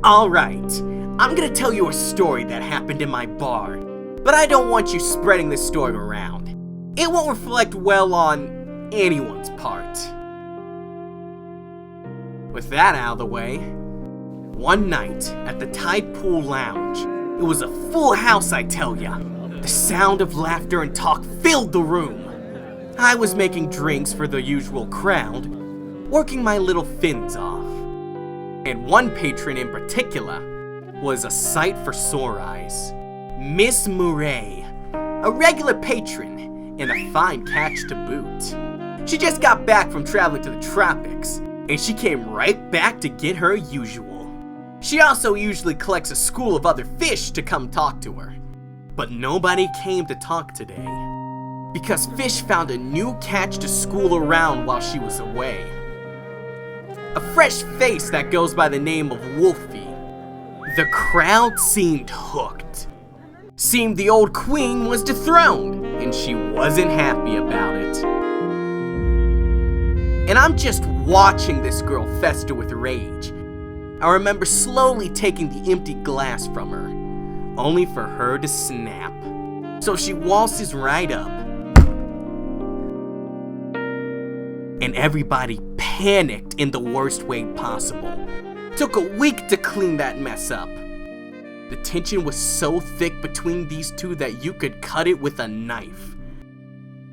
Alright, I'm gonna tell you a story that happened in my bar, but I don't want you spreading this story around. It won't reflect well on anyone's part. With that out of the way, one night at the Tidepool Lounge, it was a full house, I tell ya. The sound of laughter and talk filled the room. I was making drinks for the usual crowd, working my little fins off. And one patron in particular was a sight for sore eyes. Miss Murray, a regular patron and a fine catch to boot. She just got back from traveling to the tropics, and she came right back to get her usual. She also usually collects a school of other fish to come talk to her. But nobody came to talk today, because Fish found a new catch to school around while she was away. A fresh face that goes by the name of Wolfie. The crowd seemed hooked. Seemed the old queen was dethroned, and she wasn't happy about it. And I'm just watching this girl fester with rage. I remember slowly taking the empty glass from her, only for her to snap. So she waltzes right up, and everybody panicked in the worst way possible. Took a week to clean that mess up. The tension was so thick between these two that you could cut it with a knife.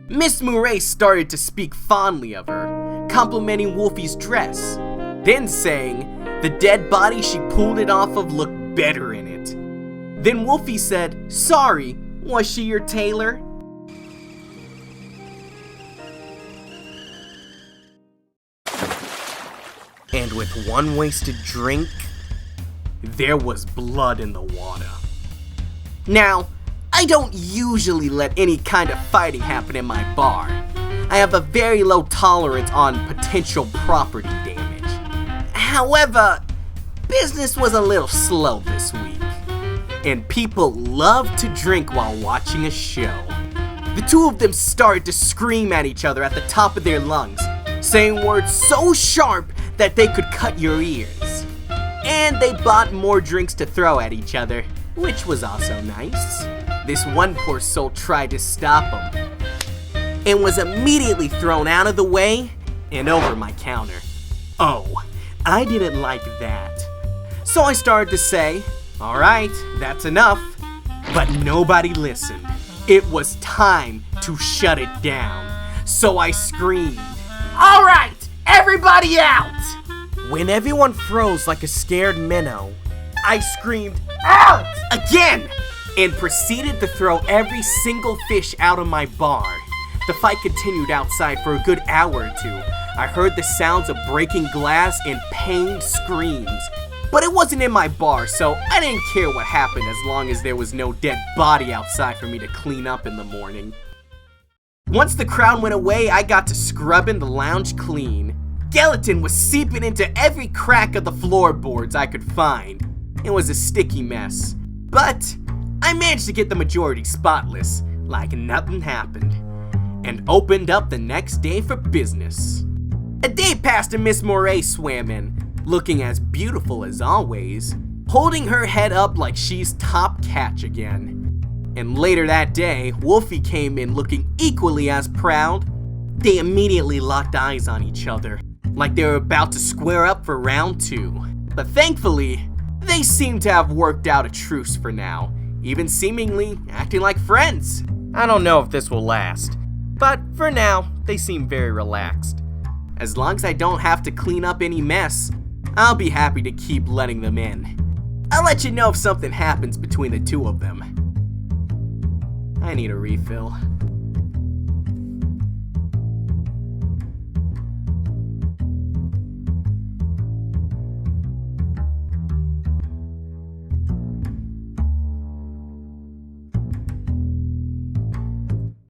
Miss Murray started to speak fondly of her, complimenting Wolfie's dress, then saying the dead body she pulled it off of looked better in it. Then Wolfie said, "Sorry, was she your tailor?" And with one wasted drink, there was blood in the water. Now, I don't usually let any kind of fighting happen in my bar. I have a very low tolerance on potential property damage. However, business was a little slow this week, and people love to drink while watching a show. The two of them started to scream at each other at the top of their lungs, saying words so sharp that they could cut your ears. And they bought more drinks to throw at each other, which was also nice. This one poor soul tried to stop them, and was immediately thrown out of the way and over my counter. Oh, I didn't like that. So I started to say, "Alright, that's enough." But nobody listened. It was time to shut it down. So I screamed, "Alright, everybody out!" When everyone froze like a scared minnow, I screamed, "Out!" again, and proceeded to throw every single fish out of my bar. The fight continued outside for a good hour or two. I heard the sounds of breaking glass and pained screams. But it wasn't in my bar, so I didn't care what happened as long as there was no dead body outside for me to clean up in the morning. Once the crowd went away, I got to scrubbing the lounge clean. Gelatin was seeping into every crack of the floorboards I could find. It was a sticky mess, but I managed to get the majority spotless, like nothing happened, and opened up the next day for business. A day passed and Miss Moray swam in, looking as beautiful as always, holding her head up like she's top catch again. And later that day, Wolfie came in looking equally as proud. They immediately locked eyes on each other, like they were about to square up for round 2. But thankfully, they seem to have worked out a truce for now, even seemingly acting like friends. I don't know if this will last, but for now, they seem very relaxed. As long as I don't have to clean up any mess, I'll be happy to keep letting them in. I'll let you know if something happens between the two of them. I need a refill.